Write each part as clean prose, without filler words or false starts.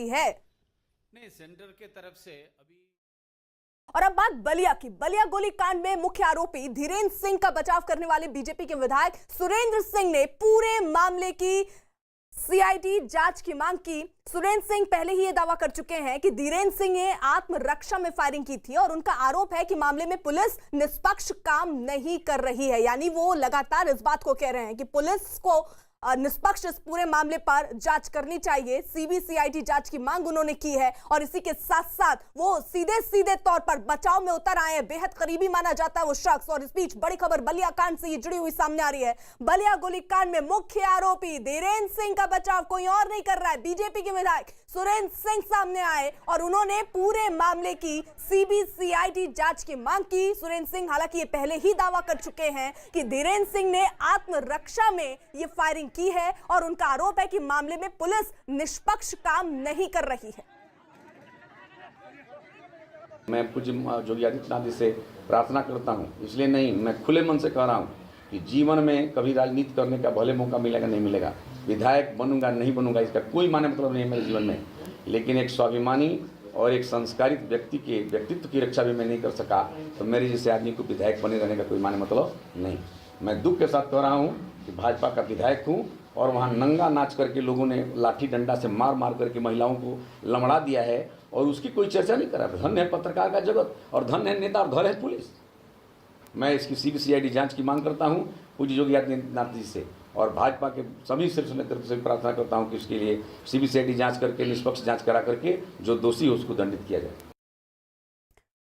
है। नहीं, सेंटर के तरफ से अभी। और अब बात बलिया की। बलिया गोलीकांड में मुख्य आरोपी धीरेन्द्र सिंह का बचाव करने वाले बीजेपी के विधायक सुरेंद्र सिंह ने पूरे मामले की सीआईडी जांच की मांग की। सुरेंद्र सिंह पहले ही यह दावा कर चुके हैं कि धीरेन्द्र सिंह ने आत्मरक्षा में फायरिंग की थी और उनका आरोप है कि मामले में पुलिस निष्पक्ष काम नहीं कर रही है। यानी वो लगातार इस बात को कह रहे हैं कि पुलिस को निष्पक्ष इस पूरे मामले पर जांच करनी चाहिए। सीबीसीआईडी जांच की मांग उन्होंने की है और इसी के साथ साथ वो सीधे सीधे तौर पर बचाव में उतर आए हैं। बेहद करीबी माना जाता है वो शख्स। और इस बीच बड़ी खबर बलिया कांड से ये जुड़ी हुई सामने आ रही है। बलिया गोलीकांड में मुख्य आरोपी धीरेन्द्र सिंह का बचाव कोई और नहीं कर रहा है, बीजेपी के विधायक सुरेंद्र सिंह सामने आए और उन्होंने पूरे मामले की सीबीसीआईडी जांच की मांग की। सुरेंद्र सिंह हालांकि ये पहले ही दावा कर चुके हैं कि धीरेन्द्र सिंह ने आत्मरक्षा में ये फायरिंग की है और उनका आरोप है कि मामले में पुलिस निष्पक्ष काम नहीं कर रही है। मैं पूज्य योगी आदित्यनाथ जी से प्रार्थना करता हूं, इसलिए नहीं, मैं खुले मन से कह रहा हूं कि जीवन में कभी राजनीति करने का भले मौका मिलेगा नहीं मिलेगा, विधायक बनूंगा नहीं बनूंगा इसका कोई माने मतलब नहीं है मेरे जीवन में, लेकिन एक स्वाभिमानी और एक संस्कारित व्यक्ति के व्यक्तित्व की रक्षा भी मैं नहीं कर सका तो मेरे जैसे आदमी को विधायक बने रहने का कोई माने मतलब नहीं। मैं दुख के साथ कह रहा हूँ कि भाजपा का विधायक हूँ और वहाँ नंगा नाच करके लोगों ने लाठी डंडा से मार मार करके महिलाओं को लमड़ा दिया है और उसकी कोई चर्चा नहीं करा। धन्य है पत्रकार का जगत और धन्य है नेता और धन्य है पुलिस। मैं इसकी सीबीसीआईडी जांच की मांग करता हूं पूज्य योगी आदित्यनाथ जी से और भाजपा के सभी शीर्ष नेतृत्व से प्रार्थना करता हूं कि इसके लिए सीबीसीआईडी जांच करके निष्पक्ष जांच करा करके जो दोषी हो उसको दंडित किया जाए।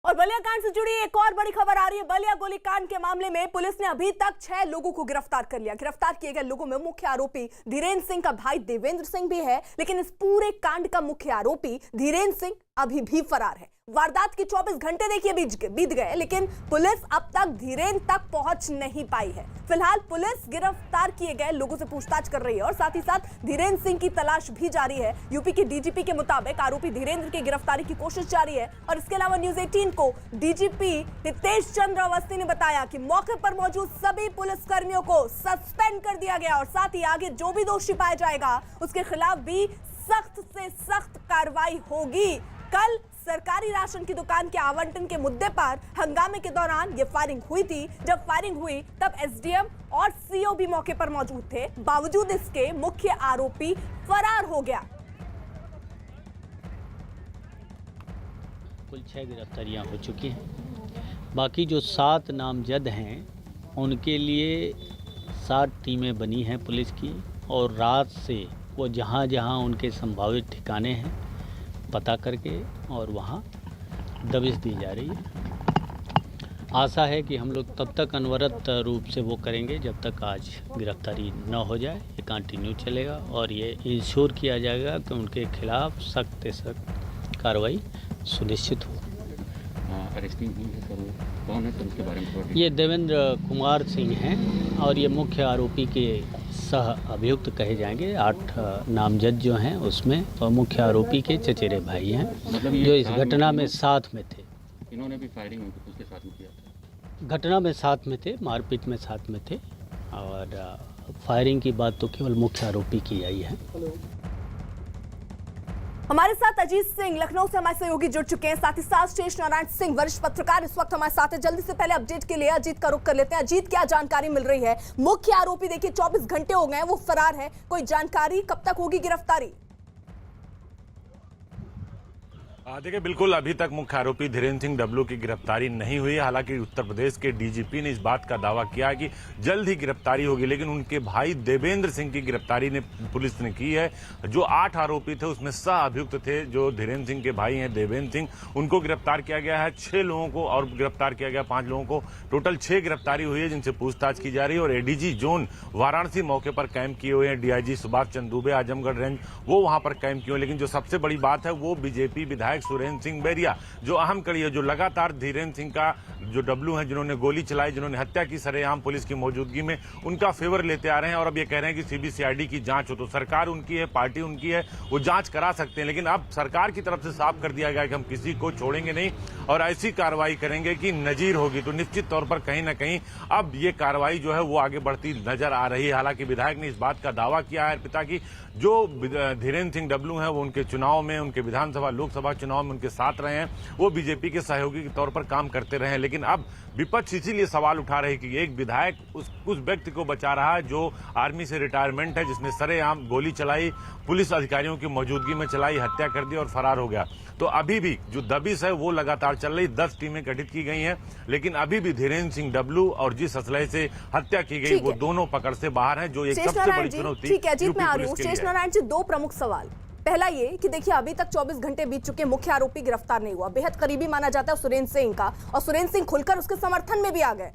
और बलिया कांड से जुड़ी एक और बड़ी खबर आ रही है। बलिया गोलीकांड के मामले में पुलिस ने अभी तक 6 लोगों को गिरफ्तार कर लिया। गिरफ्तार किए गए लोगों में मुख्य आरोपी धीरेन्द्र सिंह का भाई देवेंद्र सिंह भी है, लेकिन इस पूरे कांड का मुख्य आरोपी धीरेन्द्र सिंह अभी भी फरार है। वारदात के 24 घंटे देखिए बीत गए, लेकिन पुलिस अब तक धीरेन्द्र तक पहुंच नहीं पाई है। फिलहाल पुलिस गिरफ्तार किए गए लोगों से पूछताछ कर रही है और साथ ही साथ धीरेन्द्र सिंह की तलाश भी जारी है। यूपी के डीजीपी के मुताबिक आरोपी धीरेन्द्र की गिरफ्तारी की कोशिश जारी है। और इसके अलावा न्यूज 18 को डीजीपी हितेश चंद्र अवस्थी ने बताया कि मौके पर मौजूद सभी पुलिसकर्मियों को सस्पेंड कर दिया गया और साथ ही आगे जो भी दोषी पाया जाएगा उसके खिलाफ भी सख्त से सख्त कार्रवाई होगी। कल सरकारी राशन की दुकान के आवंटन के मुद्दे पर हंगामे के दौरान ये फायरिंग हुई थी। जब फायरिंग हुई तब एसडीएम और सीओ भी मौके पर मौजूद थे। बावजूद इसके मुख्य आरोपी फरार हो गया। कुल 6 गिरफ्तारियां हो चुकी हैं। बाकी जो 7 नामजद हैं उनके लिए 7 टीमें बनी हैं पुलिस की और रात से वो जहां जहां उनके संभावित ठिकाने हैं पता करके और वहाँ दबिश दी जा रही है। आशा है कि हम लोग तब तक अनवरत रूप से वो करेंगे जब तक आज गिरफ्तारी न हो जाए। ये कंटिन्यू चलेगा और ये इंश्योर किया जाएगा कि उनके खिलाफ सख्त से सख्त कार्रवाई सुनिश्चित हो। अरेस्टिंग हुई है सर, कौन है सर उसके बारे में? ये देवेंद्र कुमार सिंह हैं और ये मुख्य आरोपी के सह अभियुक्त कहे जाएंगे। 8 नामजद जो हैं उसमें और मुख्य आरोपी के चचेरे भाई हैं, मतलब जो इस घटना में साथ में थे। इन्होंने भी फायरिंग उसके साथ में किया था? घटना में साथ में थे, मारपीट में साथ में थे और फायरिंग की बात तो केवल मुख्य आरोपी की आई है। हमारे साथ अजीत सिंह लखनऊ से हमारे सहयोगी जुड़ चुके हैं, साथ ही साथ शेष नारायण सिंह वरिष्ठ पत्रकार इस वक्त हमारे साथ है। जल्दी से पहले अपडेट के लिए अजीत का रुख कर लेते हैं। अजीत, क्या जानकारी मिल रही है? मुख्य आरोपी देखिए 24 घंटे हो गए, वो फरार है, कोई जानकारी कब तक होगी गिरफ्तारी? देखिए, बिल्कुल अभी तक मुख्य आरोपी धीरेन्द्र सिंह डब्लू की गिरफ्तारी नहीं हुई है। हालांकि उत्तर प्रदेश के डीजीपी ने इस बात का दावा किया कि जल्द ही गिरफ्तारी होगी, लेकिन उनके भाई देवेंद्र सिंह की गिरफ्तारी ने पुलिस ने की है। जो 8 आरोपी थे उसमें सह अभियुक्त थे जो धीरेन्द्र सिंह के भाई हैं देवेंद्र सिंह, उनको गिरफ्तार किया गया है। 6 लोगों को और गिरफ्तार किया गया, 5 लोगों को, टोटल 6 गिरफ्तारी हुई है जिनसे पूछताछ की जा रही है। और एडीजी जोन वाराणसी मौके पर कैंप किए हुए हैं। डीआईजी सुभाष चंद्र दुबे आजमगढ़ रेंज वो वहां पर कैंप किए हुए। लेकिन जो सबसे बड़ी बात है वो बीजेपी विधायक विधायक सुरेंद्र सिंह बैरिया, जो अहम कड़ी है, जो लगातार धीरेन्द्र सिंह का जो डब्लू है, जिन्होंने गोली चलाई, जिन्होंने हत्या की सरेआम पुलिस की मौजूदगी में, उनका फेवर लेते आ रहे हैं। और अब ये कह रहे हैं कि सीबीसीआईडी की जांच हो। तो सरकार उनकी है, पार्टी उनकी है, वो जांच करा सकते हैं, लेकिन अब सरकार की तरफ से साफ कर दिया गया कि हम किसी को छोड़ेंगे नहीं और ऐसी कार्रवाई करेंगे कि नजीर होगी। तो निश्चित तौर पर कहीं ना कहीं अब ये कार्रवाई जो है वो आगे बढ़ती नजर आ रही है। हालांकि विधायक ने इस बात का दावा किया है पिता की, जो धीरेन्द्र सिंह डब्लू हैं वो उनके चुनाव में, उनके विधानसभा लोकसभा चुनाव में उनके साथ रहे हैं, वो बीजेपी के सहयोगी के तौर पर काम करते रहे हैं। लेकिन अब विपक्ष इसीलिए सवाल उठा रहे कि एक विधायक उस व्यक्ति को बचा रहा है जो आर्मी से रिटायरमेंट है, जिसने सरेआम गोली चलाई, पुलिस अधिकारियों की मौजूदगी में चलाई, हत्या कर दी और फरार हो गया। तो अभी भी जो दबिश है वो लगातार चल रही। 10 टीमें गठित की गई हैं, लेकिन अभी भी धीरेन्द्र सिंह डब्लू और जिस असलहे से हत्या की गई वो दोनों पकड़ से बाहर हैं, जो एक सबसे बड़ी चुनौती। ठीक है अजीत, मैं आ रही हूँ। शेष नारायण जी, 2 प्रमुख सवाल। पहला ये कि देखिए अभी तक 24 घंटे बीत चुके, मुख्य आरोपी गिरफ्तार नहीं हुआ। बेहद करीबी माना जाता है सुरेंद्र सिंह का, और सुरेंद्र सिंह खुलकर उसके समर्थन में भी आ गए।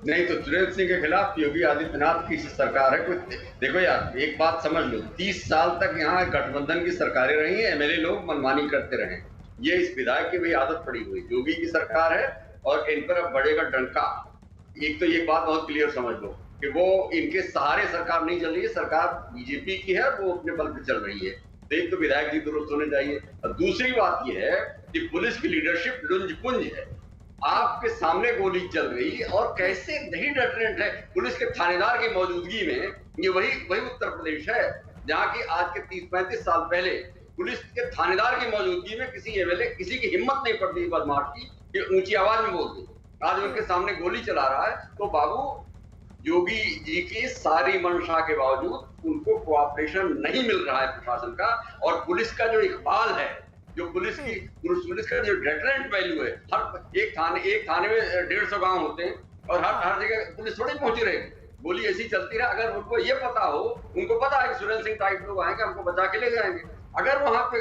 नहीं तो सुरेंद्र सिंह के खिलाफ योगी आदित्यनाथ की सरकार है। कोई देखो यार, एक बात समझ लो, 30 साल तक यहाँ गठबंधन की सरकारें रही हैं, एमएलए लोग मनमानी करते रहे। ये इस विधायक की भी आदत पड़ी हुई। योगी की सरकार है और इन पर अब बढ़ेगा डंका। एक तो ये बात बहुत क्लियर समझ लो कि वो इनके सहारे सरकार नहीं चल रही है, सरकार बीजेपी की है, वो अपने बल पर चल रही है। तो एक तो विधायक जी दुरुस्त होने चाहिए। और दूसरी बात यह है कि पुलिस की लीडरशिप लुंज-पुंज है। आपके सामने गोली चल रही और कैसे नहीं डेटरेंट है पुलिस के थानेदार की मौजूदगी में। ये वही उत्तर प्रदेश है जहां की आज के 30-35 साल पहले पुलिस के थानेदार की मौजूदगी में किसी एमएलए, किसी की हिम्मत नहीं पड़ती बदमाश की कि ऊंची आवाज में बोल दे। आज उनके सामने गोली चला रहा है। तो बाबू, योगी जी की सारी मंशा के बावजूद उनको कोऑपरेशन नहीं मिल रहा है प्रशासन का। और पुलिस का जो इकबाल है, जो पुलिस का जो डेटरेंट वैल्यू है, हर एक थाने में 150 गांव होते हैं और हर जगह पुलिस थोड़ी पहुंची रहेगी। गोली ऐसी चलती रहे। अगर उनको ये पता हो, उनको पता है कि सुरेंद्र सिंह टाइप लोग आएंगे, हमको बचा के ले जाएंगे, अगर वहां पे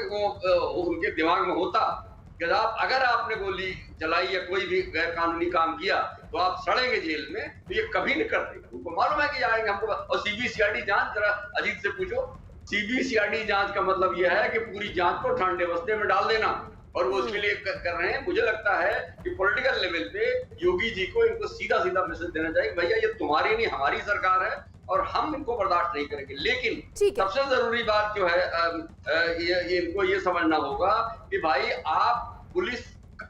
उनके दिमाग में होता कि अगर आपने गोली चलाई या कोई भी गैर कानूनी काम किया तो आप सड़ेंगे जेल में, तो ये कभी नहीं करते। उनको मालूम है कि जाएंगे हमको। और सीबीसीआईडी जांच, जरा अजीत से पूछो, सीबीसीआईडी जांच का मतलब यह है कि पूरी जांच को ठंडे बस्ते में डाल देना, और वो उसके लिए कर रहे हैं। मुझे लगता है कि पॉलिटिकल लेवल पे योगी जी को इनको सीधा मैसेज देना चाहिए, भैया ये तुम्हारी नहीं हमारी सरकार है और हम इनको बर्दाश्त नहीं करेंगे। लेकिन सबसे जरूरी बात जो है, ये इनको ये समझना होगा कि भाई आप पुलिस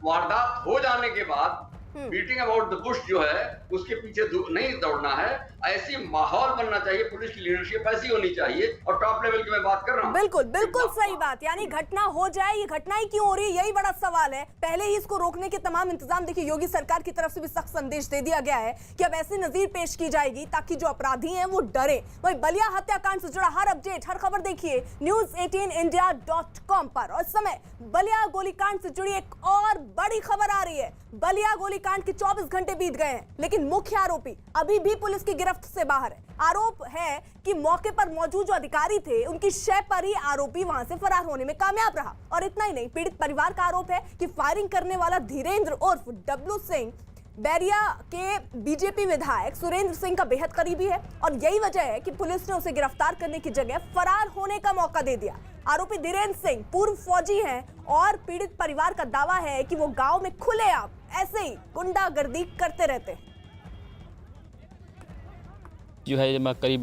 वारदात हो जाने के बाद बीटिंग अबाउट द बुश जो है उसके पीछे नहीं दौड़ना है। ऐसी माहौल बनना चाहिए, पुलिस की लीडरशिप ऐसी होनी चाहिए। और टॉप लेवल की मैं बात कर रहा हूँ। बिल्कुल सही बात। यानी घटना हो जाए, ये घटना ही क्यों हो रही है, यही बड़ा सवाल है। पहले ही इसको रोकने के तमाम इंतजाम, देखिए योगी सरकार की तरफ से भी सख्त संदेश दे दिया गया है कि अब ऐसी नजीर पेश की जाएगी ताकि जो अपराधी हैं वो डरे। वही बलिया हत्याकांड से जुड़ा हर अपडेट, हर खबर देखिए news18india.com पर। और इस समय बलिया गोलीकांड से जुड़ी एक और बड़ी खबर आ रही है। बलिया गोलीकांड के 24 घंटे बीत गए हैं, लेकिन मुख्य आरोपी अभी भी पुलिस की गिरफ्त से बाहर है। आरोप है कि मौके पर मौजूद जो अधिकारी थे उनकी शय पर ही आरोपी वहां से फरार होने में कामयाब रहा। और इतना ही नहीं, पीड़ित परिवार का आरोप है कि फायरिंग करने वाला धीरेन्द्र उर्फ डब्लू सिंह बैरिया के बीजेपी विधायक सुरेंद्र सिंह का बेहद करीबी है, और यही वजह है कि पुलिस ने उसे गिरफ्तार करने की जगह फरार होने का मौका दे दिया। आरोपी धीरेन्द्र सिंह पूर्व फौजी हैं और पीड़ित परिवार का दावा है कि वो गांव में खुलेआम ऐसे ही गुंडागर्दी करते रहते हैं। जो है जब करीब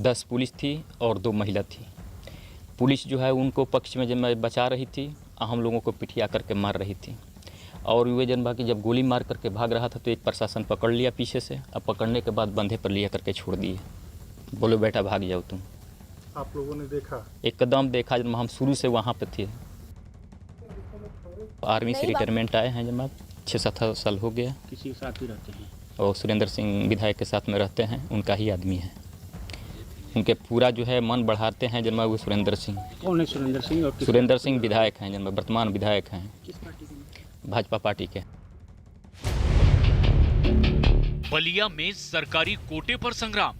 10 पुलिस थी और 2 महिला थी। पुलिस जो है उनको पक्ष में जब मैं बचा रही थी, हम लोगों को पिटिया करके मार रही थी। और वे जनबा की जब गोली मार करके भाग रहा था तो एक प्रशासन पकड़ लिया पीछे से। अब पकड़ने के बाद बंधे पर लिया करके छोड़ दिए, बोलो बेटा भाग जाओ तुम। आप लोगों ने देखा? एकदम देखा, जब हम शुरू से वहाँ पे थे। आर्मी से रिटायरमेंट आए हैं जब 6-7 साल हो गया। किसी के साथ ही रहते हैं और सुरेंद्र सिंह विधायक के साथ में रहते हैं, उनका ही आदमी है। उनके पूरा जो है मन बढ़ाते हैं जब वो सुरेंद्र सिंह। कौन है सुरेंद्र सिंह? और सुरेंद्र सिंह विधायक हैं, जब वर्तमान विधायक हैं। किस पार्टी के? भाजपा पार्टी के। बलिया में सरकारी कोटे पर संग्राम।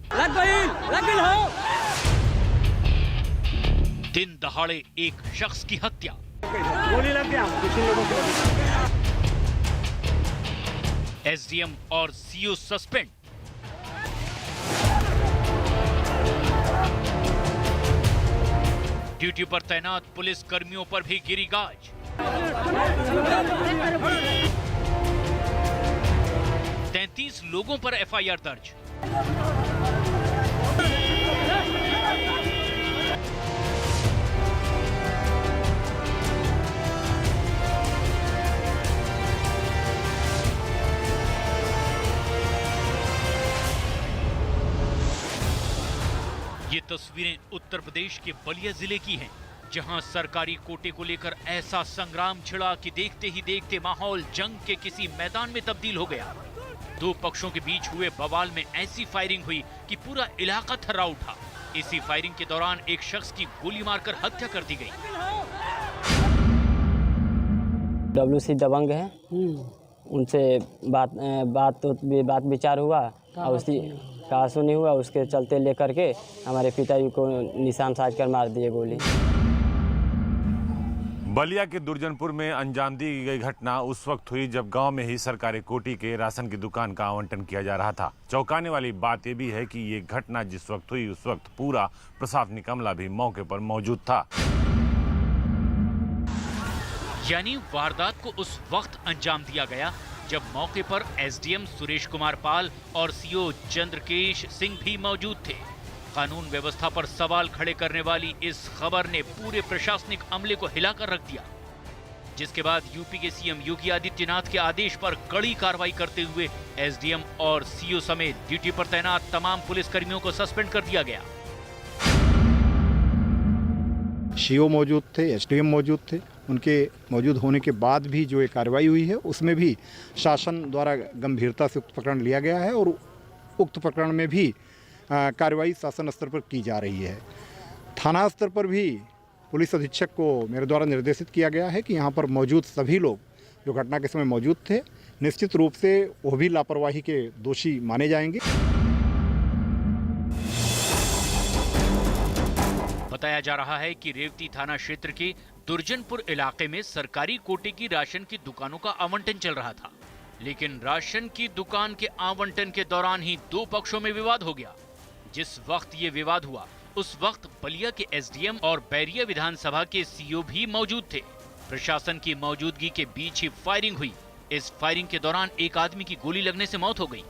दिन दहाड़े एक शख्स की हत्या। गोली लग गया किसी लोगों को। एसडीएम और सीओ सस्पेंड। ड्यूटी पर तैनात पुलिस कर्मियों पर भी गिरी गाज। तैंतीस लोगों पर एफआईआर दर्ज। ये तस्वीरें उत्तर प्रदेश के बलिया जिले की हैं, जहां सरकारी कोटे को लेकर ऐसा संग्राम छिड़ा कि देखते ही देखते माहौल जंग के किसी मैदान में तब्दील हो गया। दो पक्षों के बीच हुए बवाल में ऐसी फायरिंग हुई कि पूरा इलाका थर्रा उठा। इसी फायरिंग के दौरान एक शख्स की गोली मारकर हत्या कर दी गई। WC दबंग है, उनसे बात विचार हुआ और उसी कहा सुनी हुआ, उसके चलते लेकर के हमारे पिताजी को निशान साध कर मार दिए गोली। बलिया के दुर्जनपुर में अंजाम दी गई घटना उस वक्त हुई जब गांव में ही सरकारी कोटी के राशन की दुकान का आवंटन किया जा रहा था। चौंकाने वाली बात यह भी है कि ये घटना जिस वक्त हुई उस वक्त पूरा प्रशासनिक अमला भी मौके पर मौजूद था। यानी वारदात को उस वक्त अंजाम दिया गया जब मौके पर एसडीएम सुरेश कुमार पाल और सीओ चंद्रकेश सिंह भी मौजूद थे। कानून व्यवस्था पर सवाल खड़े करने वाली इस खबर ने पूरे प्रशासनिक अमले को हिलाकर रख दिया, जिसके बाद यूपी के सीएम योगी आदित्यनाथ के आदेश पर कड़ी कार्रवाई करते हुए एसडीएम और सीओ समेत ड्यूटी पर तैनात तमाम पुलिसकर्मियों को सस्पेंड कर दिया गया। सीओ मौजूद थे, एसडीएम मौजूद थे। उनके मौजूद होने के बाद भी जो ये कार्रवाई हुई है उसमें भी शासन द्वारा गंभीरता से उक्त प्रकरण लिया गया है और उक्त प्रकरण में भी कार्रवाई शासन स्तर पर की जा रही है। थाना स्तर पर भी पुलिस अधीक्षक को मेरे द्वारा निर्देशित किया गया है कि यहाँ पर मौजूद सभी लोग जो घटना के समय मौजूद थे, निश्चित रूप से वो भी लापरवाही के दोषी माने जाएंगे। बताया जा रहा है कि रेवती थाना क्षेत्र के दुर्जनपुर इलाके में सरकारी कोटे की राशन की दुकानों का आवंटन चल रहा था, लेकिन राशन की दुकान के आवंटन के दौरान ही दो पक्षों में विवाद हो गया। जिस वक्त ये विवाद हुआ उस वक्त बलिया के एसडीएम और बैरिया विधानसभा के सीओ भी मौजूद थे। प्रशासन की मौजूदगी के बीच ही फायरिंग हुई। इस फायरिंग के दौरान एक आदमी की गोली लगने से मौत हो गई।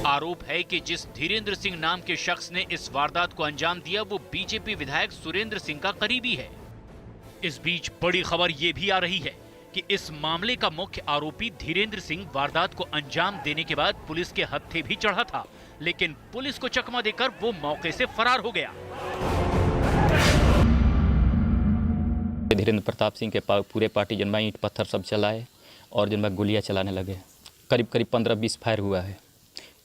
आरोप है कि जिस धीरेन्द्र सिंह नाम के शख्स ने इस वारदात को अंजाम दिया वो बीजेपी विधायक सुरेंद्र सिंह का करीबी है। इस बीच बड़ी खबर ये भी आ रही है कि इस मामले का मुख्य आरोपी धीरेन्द्र सिंह वारदात को अंजाम देने के बाद पुलिस के हत्थे भी चढ़ा था, लेकिन पुलिस को चकमा देकर वो मौके से फरार हो गया। धीरेन्द्र प्रताप सिंह के पूरे पार्टी जनबा ईंट पत्थर सब चलाए और जनबा गोलियां चलाने लगे। करीब 15-20 फायर हुआ है।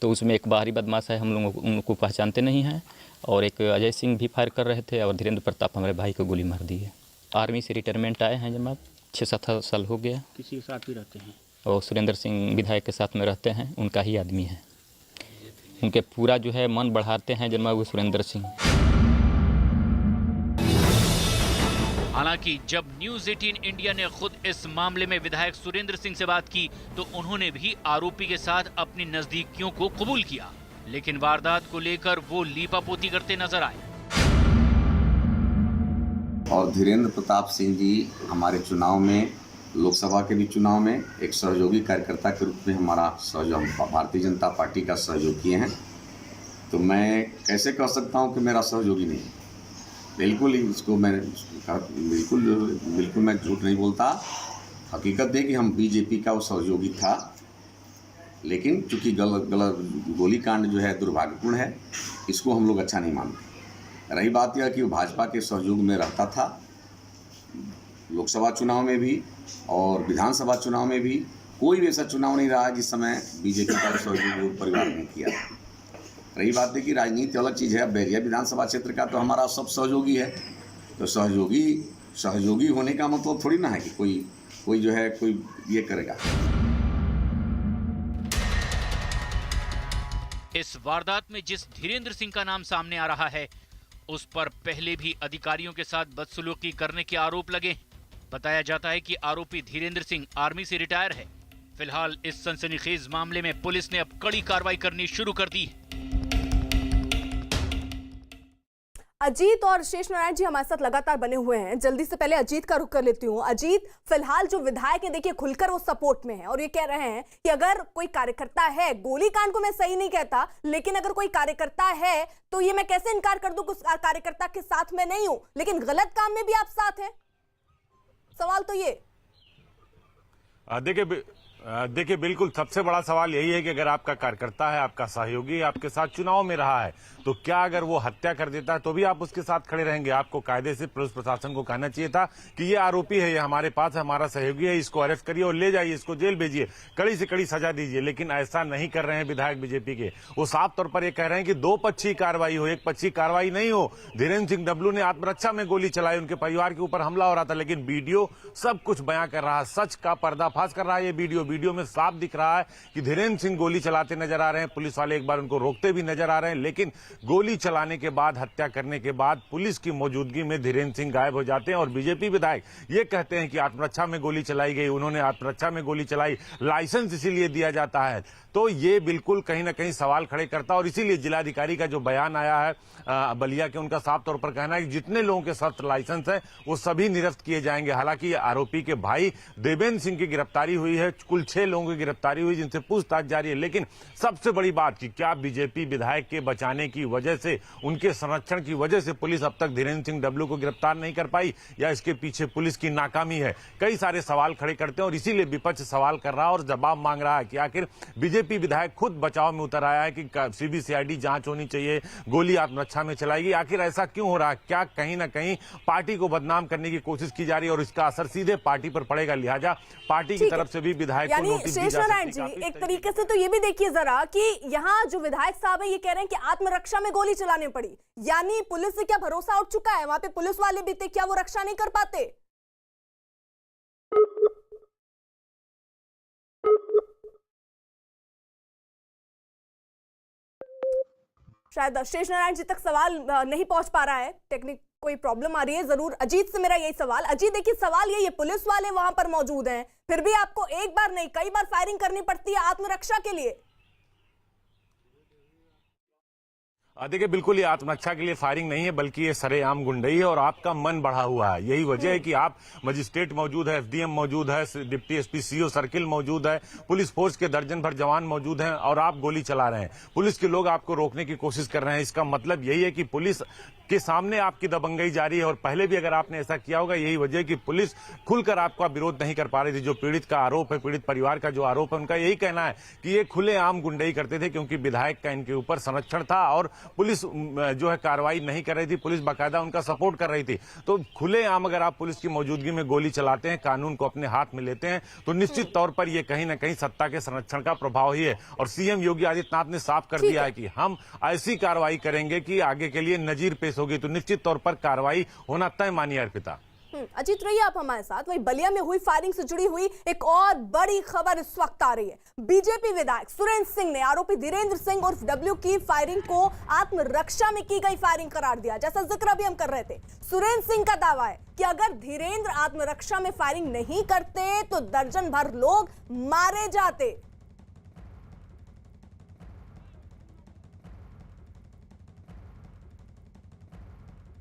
तो उसमें एक बाहरी बदमाश है, हम लोग उनको पहचानते नहीं हैं, और एक अजय सिंह भी फायर कर रहे थे और धीरेन्द्र प्रताप हमारे भाई को गोली मार दी है। आर्मी से रिटायरमेंट आए हैं जनाब, 6-7 साल हो गया। किसी के साथ भी रहते हैं? और सुरेंद्र सिंह विधायक के साथ में रहते हैं, उनका ही आदमी है। उनके पूरा जो है मन बढ़ाते हैं जनाब वो सुरेंद्र सिंह। हालांकि जब न्यूज़ 18 इंडिया ने खुद इस मामले में विधायक सुरेंद्र सिंह से बात की तो उन्होंने भी आरोपी के साथ अपनी नजदीकियों को कबूल किया, लेकिन वारदात को लेकर वो लीपापोती करते नजर आए। और धीरेन्द्र प्रताप सिंह जी हमारे चुनाव में, लोकसभा के भी चुनाव में एक सहयोगी कार्यकर्ता के रूप में हमारा सहयोग भारतीय जनता पार्टी का सहयोग किए हैं। तो मैं कैसे कह सकता हूं कि मेरा सहयोगी नहीं? बिल्कुल ही इसको मैं बिल्कुल मैं झूठ नहीं बोलता। हकीकत है कि हम बीजेपी का वो सहयोगी था, लेकिन चूंकि गलत गोलीकांड जो है दुर्भाग्यपूर्ण है, इसको हम लोग अच्छा नहीं मानते। रही बात यह कि वो भाजपा के सहयोग में रहता था, लोकसभा चुनाव में भी और विधानसभा चुनाव में भी। कोई भी ऐसा चुनाव नहीं रहा जिस समय बीजेपी का सहयोग परिवार ने किया। रही बात है कि राजनीति अलग चीज़ है। बैरिया विधानसभा क्षेत्र का तो हमारा सब सहयोगी है, तो सहयोगी होने का मतलब थोड़ी ना है कि कोई जो है कोई ये करेगा। इस वारदात में जिस धीरेन्द्र सिंह का नाम सामने आ रहा है उस पर पहले भी अधिकारियों के साथ बदसलूकी करने के आरोप लगे। बताया जाता है कि आरोपी धीरेन्द्र सिंह आर्मी से रिटायर है। फिलहाल इस सनसनीखेज मामले में पुलिस ने अब कड़ी कार्रवाई करनी शुरू कर दी है। अजीत और शेष नारायण जी हमारे साथ लगातार बने हुए हैं। जल्दी से पहले अजीत का रुख कर लेती हूँ। अजीत, फिलहाल जो विधायक है देखिए खुलकर वो सपोर्ट में है और ये कह रहे हैं कि अगर कोई कार्यकर्ता है, गोलीकांड को मैं सही नहीं कहता, लेकिन अगर कोई कार्यकर्ता है तो ये मैं कैसे इनकार कर दूं कि उस कार्यकर्ता के साथ मैं नहीं हूं, लेकिन गलत काम में भी आप साथ हैं। सवाल तो ये देखिए बिल्कुल सबसे बड़ा सवाल यही है कि अगर आपका कार्यकर्ता है, आपका सहयोगी आपके साथ चुनाव में रहा है, तो क्या अगर वो हत्या कर देता है तो भी आप उसके साथ खड़े रहेंगे? आपको कायदे से पुलिस प्रशासन को कहना चाहिए था कि ये आरोपी है, ये हमारे पास है, हमारा सहयोगी है, इसको अरेस्ट करिए और ले जाइए, इसको जेल भेजिए, कड़ी से कड़ी सजा दीजिए। लेकिन ऐसा नहीं कर रहे हैं विधायक बीजेपी के। वो साफ तौर पर ये कह रहे हैं कि दो पक्षी कार्रवाई हो, एक पक्षी कार्रवाई नहीं हो। धीरेन्द्र सिंह डब्लू ने आत्मरक्षा में गोली चलाई, उनके परिवार के ऊपर हमला हो रहा था, लेकिन वीडियो सब कुछ बयां कर रहा है, सच का पर्दाफाश कर रहा है। ये वीडियो में साफ दिख रहा है कि धीरेन्द्र सिंह गोली चलाते नजर आ रहे हैं, पुलिस वाले एक बार उनको रोकते भी नजर आ रहे हैं, लेकिन गोली चलाने के बाद, हत्या करने के बाद पुलिस की मौजूदगी में धीरेन्द्र सिंह गायब हो जाते हैं। और बीजेपी विधायक ये कहते हैं कि आत्मरक्षा में गोली चलाई गई, उन्होंने आत्मरक्षा में गोली चलाई, लाइसेंस इसीलिए दिया जाता है। तो ये बिल्कुल कहीं ना कहीं सवाल खड़े करता है और इसीलिए जिलाधिकारी का जो बयान आया है बलिया के, उनका साफ तौर पर कहना है कि जितने लोगों के साथ लाइसेंस है वो सभी निरस्त किए जाएंगे। हालांकि आरोपी के भाई देवेंद्र सिंह की गिरफ्तारी हुई है, कुल 6 लोगों की गिरफ्तारी हुई जिनसे पूछताछ जारी है। लेकिन सबसे बड़ी बात कि क्या बीजेपी विधायक के बचाने की वजह से, उनके संरक्षण की वजह से पुलिस अब तक धीरेन्द्र सिंह डब्लू को गिरफ्तार नहीं कर पाई, या इसके पीछे पुलिस की नाकामी है? कई सारे सवाल खड़े करते हैं और इसीलिए विपक्ष सवाल कर रहा है और जवाब मांग रहा है कि आखिर बीजेपी विधायक खुद बचाव में उतर आया है कि सीबीसीआईडी जांच होनी चाहिए, गोली आत्मरक्षा में चलाएगी। आखिर ऐसा क्यों हो रहा है? क्या कहीं ना कहीं पार्टी को बदनाम करने की कोशिश की जा रही है और इसका असर सीधे पार्टी पर पड़ेगा? लिहाजा पार्टी की तरफ से भी विधायक को नोटिस दी जा सकती है। एक तरीके से तो ये भी देखिए जरा कि यहाँ जो विधायक साहब है ये कह रहे हैं कि आत्मरक्षा में गोली चलाने पड़ी, यानी पुलिस से क्या भरोसा उठ चुका है? वहां पे पुलिस वाले भी थे, क्या वो रक्षा नहीं कर पाते? शायद शेष नारायण जी तक सवाल नहीं पहुंच पा रहा है, टेक्निक कोई प्रॉब्लम आ रही है। जरूर अजीत से मेरा यही सवाल। अजीत देखिए सवाल ये पुलिस वाले वहां पर मौजूद हैं, फिर भी आपको एक बार नहीं कई बार फायरिंग करनी पड़ती है आत्मरक्षा के लिए। देखिए बिल्कुल ये आत्मरक्षा के लिए फायरिंग नहीं है, बल्कि ये सरेआम गुंडई है और आपका मन बढ़ा हुआ है। यही वजह है कि आप मजिस्ट्रेट मौजूद है, एसडीएम मौजूद है, डिप्टी एसपी सीओ सर्किल मौजूद है, पुलिस फोर्स के दर्जन भर जवान मौजूद हैं और आप गोली चला रहे हैं। पुलिस के लोग आपको रोकने की कोशिश कर रहे हैं। इसका मतलब यही है कि पुलिस के सामने आपकी दबंगई जारी है और पहले भी अगर आपने ऐसा किया होगा। यही वजह है कि पुलिस खुलकर आपका विरोध नहीं कर पा रही थी। जो पीड़ित का आरोप है, पीड़ित परिवार का जो आरोप है, उनका यही कहना है कि ये खुलेआम गुंडई करते थे क्योंकि विधायक का इनके ऊपर संरक्षण था और पुलिस जो है कार्रवाई नहीं कर रही थी, पुलिस बाकायदा उनका सपोर्ट कर रही थी। तो खुलेआम अगर आप पुलिस की मौजूदगी में गोली चलाते हैं, कानून को अपने हाथ में लेते हैं, तो निश्चित तौर पर यह कहीं ना कहीं सत्ता के संरक्षण का प्रभाव ही है। और सीएम योगी आदित्यनाथ ने साफ कर दिया है कि हम ऐसी कार्रवाई करेंगे कि आगे के लिए नजीर पेश होगी, तो निश्चित तौर पर कार्रवाई होना तय मानिए अर्पिता। अजीत रहिए आप हमारे साथ। वही बलिया में हुई फायरिंग से जुड़ी हुई एक और बड़ी खबर इस वक्त आ रही है। बीजेपी विधायक सुरेंद्र सिंह ने आरोपी धीरेन्द्र सिंह उर्फ डब्ल्यू की फायरिंग को आत्मरक्षा में की गई फायरिंग करार दिया। जैसा जिक्र अभी हम कर रहे थे, सुरेंद्र सिंह का दावा है कि अगर धीरेन्द्र आत्मरक्षा में फायरिंग नहीं करते तो दर्जन भर लोग मारे जाते।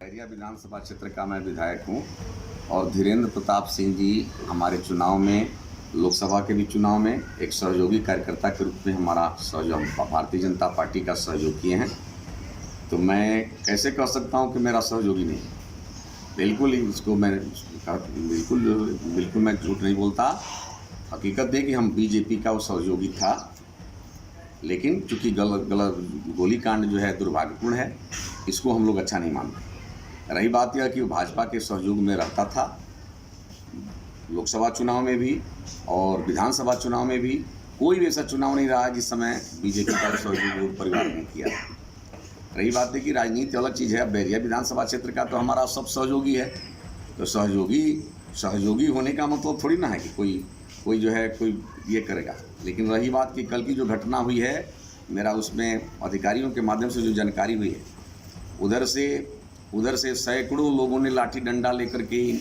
बैरिया विधानसभा क्षेत्र का मैं विधायक हूं और धीरेन्द्र प्रताप सिंह जी हमारे चुनाव में, लोकसभा के भी चुनाव में एक सहयोगी कार्यकर्ता के रूप में हमारा सहयोग, भारतीय जनता पार्टी का सहयोग किए हैं। तो मैं कैसे कह सकता हूं कि मेरा सहयोगी नहीं? बिल्कुल ही इसको मैं बिल्कुल मैं झूठ नहीं बोलता। हकीकत है कि हम बीजेपी का वो सहयोगी था, लेकिन चूँकि गलत गोलीकांड जो है दुर्भाग्यपूर्ण है, इसको हम लोग अच्छा नहीं मानते। रही बात यह कि भाजपा के सहयोग में रहता था, लोकसभा चुनाव में भी और विधानसभा चुनाव में भी। कोई भी ऐसा चुनाव नहीं रहा जिस समय बीजेपी का सहयोग परिवार ने किया। रही बात है कि राजनीति अलग चीज़ है। बैरिया विधानसभा क्षेत्र का तो हमारा सब सहयोगी है, तो सहयोगी होने का मतलब थोड़ी ना है कि कोई जो है कोई ये करेगा। लेकिन रही बात कि कल की जो घटना हुई है, मेरा उसमें अधिकारियों के माध्यम से जो जानकारी हुई है, उधर से सैकड़ों लोगों ने लाठी डंडा लेकर के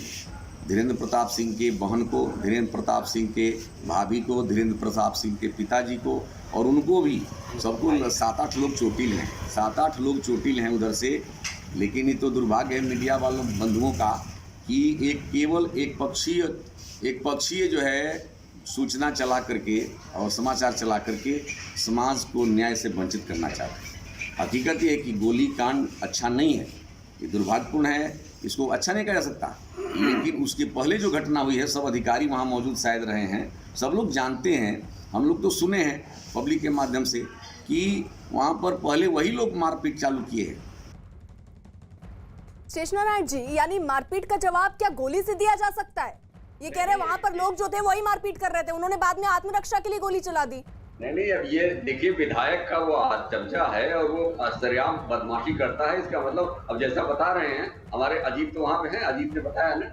धीरेन्द्र प्रताप सिंह के बहन को, धीरेन्द्र प्रताप सिंह के भाभी को, धीरेन्द्र प्रताप सिंह के पिताजी को और उनको भी सबको 7-8 लोग चोटिल हैं, 7-8 लोग चोटिल हैं। उधर से लेकिन ये तो दुर्भाग्य है मीडिया वालों बंधुओं का कि केवल एक पक्षीय जो है सूचना चला करके और समाचार चला करके समाज को न्याय से वंचित करना चाहते हैं। हकीकत ये है कि गोली कांड अच्छा नहीं है, ये दुर्भाग्यपूर्ण है, इसको अच्छा नहीं कहा जा सकता। लेकिन उसके पहले जो घटना हुई है, सब अधिकारी वहाँ मौजूद शायद रहे हैं, सब लोग जानते हैं, हम लोग तो सुने हैं पब्लिक के माध्यम से कि वहाँ पर पहले वही लोग मारपीट चालू किए हैं। शेषनारायण जी, यानी मारपीट का जवाब क्या गोली से दिया जा सकता है? ये कह रहे हैं वहां पर लोग जो थे वही मारपीट कर रहे थे, उन्होंने बाद में आत्मरक्षा के लिए गोली चला दी। नहीं, अब ये देखिए विधायक का वो चमचा है और वो सरेआम बदमाशी करता है। इसका मतलब अब जैसा बता रहे हैं हमारे अजीत तो वहां पे हैं, अजीत ने बताया ना,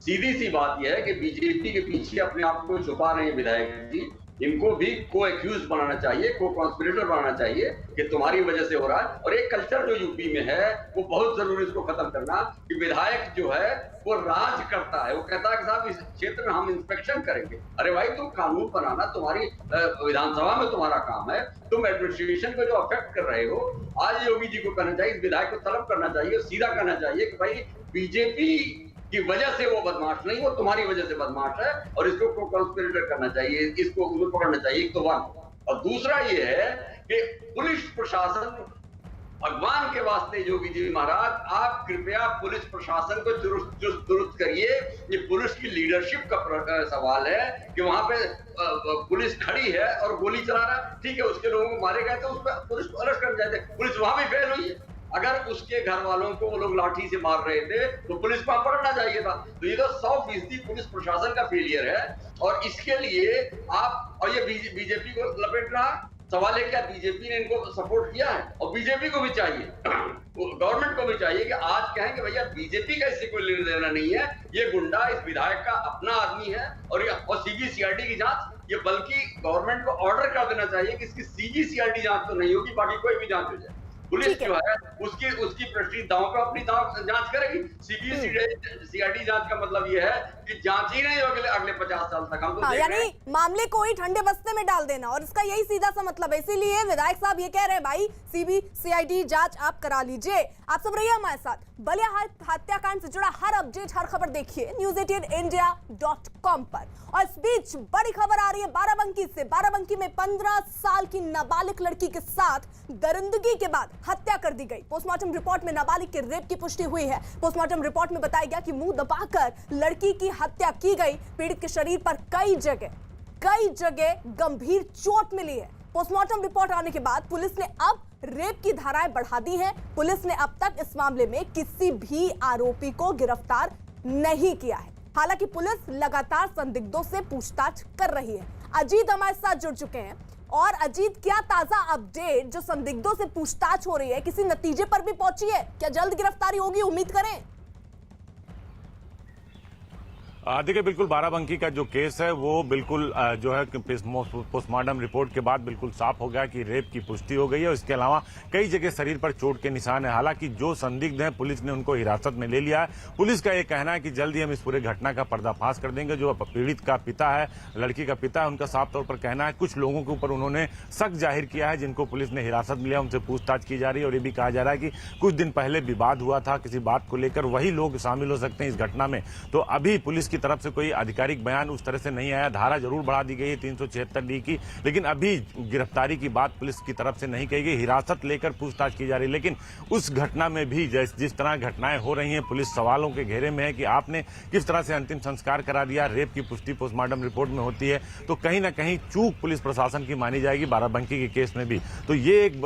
सीधी सी बात यह है कि बीजेपी के पीछे अपने आप को छुपा रहे हैं विधायक जी। इनको भी को एक्यूज बनाना चाहिए, को कॉन्स्पिरेटर बनाना चाहिए कि तुम्हारी वजह से हो रहा है। और एक कल्चर जो यूपी में है वो बहुत जरूरी, इसको खत्म करना कि विधायक जो है वो राज करता है, वो कहता है कि साहब इस क्षेत्र में हम इंस्पेक्शन करेंगे। अरे भाई तुम कानून बनाना तुम्हारी विधानसभा में तुम्हारा काम है, तुम एडमिनिस्ट्रेशन को जो अफेक्ट कर रहे हो। आज योगी जी को कहना चाहिए, इस विधायक को तलब करना चाहिए, सीधा कहना चाहिए कि भाई बीजेपी की वजह से वो बदमाश नहीं, वो तुम्हारी वजह से बदमाश है और इसको कॉन्स्पिरेटर करना चाहिए, इसको पकड़ना चाहिए। एक तो वन, और दूसरा ये है कि पुलिस प्रशासन, भगवान के वास्ते योगी जी महाराज, आप कृपया पुलिस प्रशासन को दुरुस्त करिए। ये पुलिस की लीडरशिप का सवाल है कि वहां पे पुलिस खड़ी है और गोली चला रहा है, ठीक है, उसके लोगों को मारे गए तो उस पर पुलिस को अरेस्ट करना चाहिए। पुलिस वहां भी फेल हुई है। अगर उसके घर वालों को वो लोग लाठी से मार रहे थे तो पुलिस को पकड़ना चाहिए था। तो ये तो 100% पुलिस प्रशासन का फेलियर है और इसके लिए आप, और ये बीजेपी को लपेट रहा। सवाल है क्या बीजेपी ने इनको सपोर्ट किया है? और बीजेपी को भी चाहिए, गवर्नमेंट को भी चाहिए कि आज कहें कि भैया बीजेपी का इससे कोई लेना देना नहीं है, ये गुंडा इस विधायक का अपना आदमी है और सीबीसीआईडी की जांच, ये बल्कि गवर्नमेंट को ऑर्डर कर देना चाहिए कि इसकी सीबीसीआईडी जांच तो नहीं होगी, बाकी कोई भी जांच हो जाए। पुलिस जो है उसकी प्रतिष्ठित दांव पे अपनी जांच करेगी। सीबीसीआईडी जांच का मतलब ये है कि जांच ही नहीं होगी अगले 50 साल तक। हम तो यानी मामले को ही ठंडे बस्ते में डाल देना, और इसका यही सीधा सा मतलब है। इसीलिए विधायक साहब ये कह रहे हैं भाई सीबीसीआईडी जांच आप करा लीजिए। आप सब रहिए हमारे साथ। बलिया हत्याकांड से जुड़ा हर अपडेट, हर खबर देखिए news18india.com पर। और इस बीच बड़ी खबर आ रही है बाराबंकी से। बाराबंकी में 15 साल की नाबालिग लड़की के साथ दरिंदगी के बाद हत्या कर दी गई। पोस्टमार्टम रिपोर्ट में नाबालिग के रेप की पुष्टि हुई है। पोस्टमार्टम रिपोर्ट में बताया गया कि मुंह दबाकर लड़की की हत्या की गई। पीड़ित के शरीर पर कई जगह गंभीर चोट मिली है। पोस्टमार्टम रिपोर्ट आने के बाद पुलिस ने अब रेप की धाराएं बढ़ा दी हैं। पुलिस ने अब तक इस मामले में किसी भी आरोपी को गिरफ्तार नहीं किया है। हालांकि पुलिस लगातार संदिग्धों से पूछताछ कर रही है। अजीत हमारे साथ जुड़ चुके हैं। और अजीत, क्या ताजा अपडेट, जो संदिग्धों से पूछताछ हो रही है, किसी नतीजे पर भी पहुंची है? क्या जल्द गिरफ्तारी होगी, उम्मीद करें? देखिए, बिल्कुल बाराबंकी का जो केस है वो बिल्कुल जो है पोस्टमार्टम रिपोर्ट के बाद बिल्कुल साफ हो गया कि रेप की पुष्टि हो गई है। इसके अलावा कई जगह शरीर पर चोट के निशान है। हालांकि जो संदिग्ध हैं पुलिस ने उनको हिरासत में ले लिया है। पुलिस का ये कहना है कि जल्द ही हम इस पूरे घटना का पर्दाफाश कर देंगे। जो पीड़ित का पिता है, लड़की का पिता है, उनका साफ तौर पर कहना है कुछ लोगों के ऊपर उन्होंने शक जाहिर किया है जिनको पुलिस ने हिरासत में लिया, उनसे पूछताछ की जा रही है। और ये भी कहा जा रहा है कि कुछ दिन पहले विवाद हुआ था किसी बात को लेकर, वही लोग शामिल हो सकते हैं इस घटना में। तो अभी पुलिस की तरफ से कोई आधिकारिक बयान उस तरह से नहीं आया। धारा जरूर बढ़ा दी गई है 376D की, लेकिन अभी गिरफ्तारी की बात पुलिस की तरफ से नहीं कही गई। हिरासत लेकर पूछताछ की जा रही है। लेकिन उस घटना में भी जिस तरह घटनाएं हो रही हैं, पुलिस सवालों के घेरे में है कि आपने किस तरह से अंतिम संस्कार करा दिया। रेप की पुष्टि पोस्टमार्टम रिपोर्ट में होती है, तो कहीं ना कहीं चूक पुलिस प्रशासन की मानी जाएगी बाराबंकी के केस में भी। तो ये एक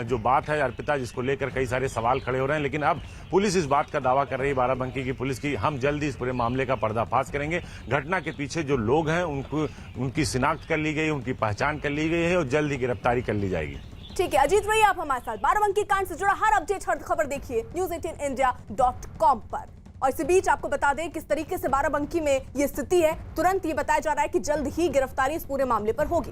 जो बात है अर्पिता, जिसको लेकर कई सारे सवाल खड़े हो रहे हैं। लेकिन अब पुलिस इस बात का दावा कर रही है बाराबंकी की पुलिस की, हम जल्दी इस पूरे मामले का पर्दाफाश करेंगे। घटना के पीछे जो लोग हैं उनकी शिनाख्त कर ली गई, उनकी पहचान कर ली गई है और जल्द ही गिरफ्तारी कर ली जाएगी। ठीक है अजीत, रहिए आप हमारे साथ। बाराबंकी कांड से जुड़ा हर अपडेट, हर खबर देखिए news18india.com पर। और इसी बीच आपको बता दें किस तरीके से बाराबंकी में ये स्थिति है। तुरंत ये बताया जा रहा है कि जल्द ही गिरफ्तारी इस पूरे मामले पर होगी।